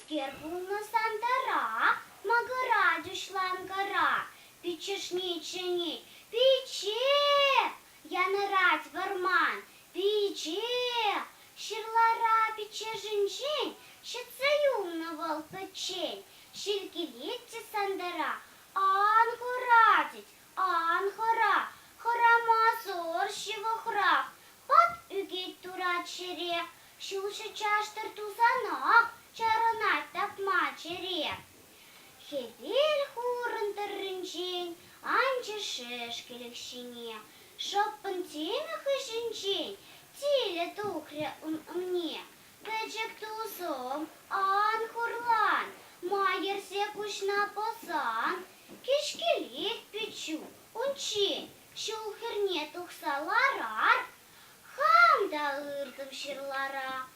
Скерпулна сандара, магара дюшлангара, пичешничени, пиче, я нарать варман, пиче, щырлара пиче жинжень, щецаюмна волпачень, щелькилетти сандара, анхоратить, анхора, хорамазор щевохрах, пат үгет турачере, щулшы чаштыр тузанақ, чаранать тапма чере. Хевель хурын тыррынчень, анче шешкелексине, шоппын темех ишинчень, тиле тухре мне. Печек тузом, ан хурлан, майерсе кушна посан, кишкелек печу, унчень, шулхерне тухсаларар, хамда ыртым щырлара.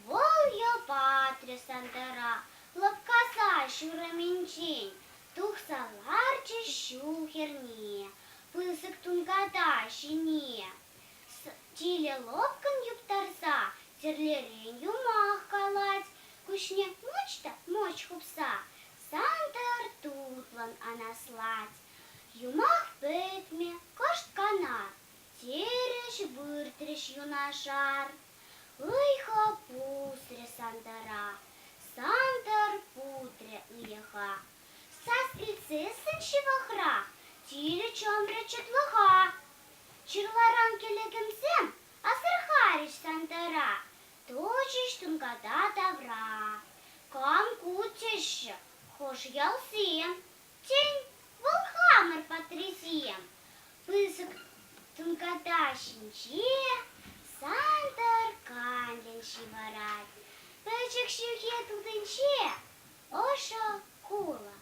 Вол я патре сандара, лапкаса щураменчень, тухсалар чещу херне, пысык тунгада щине. Тиле лопкан юптарса, терлерен юмах калать, кушне мочта моч хупса, сандер тутлан анаслать. Юмах петме, кошт канар, тереш быртреш юнашар. Ыйха пусре сандара, сандер путре ыеха. Сас ильцесын шивахра, тиле чомре четлыха. Чырларан келегімсем, асырхариш сандара, точиш тунгада давра. Кам кутеші, хош ялсем, тень волхамыр патрисем. Пысык тунгада шинче, сандер канден шиварат. Печек шивхе тудынче, оша кула.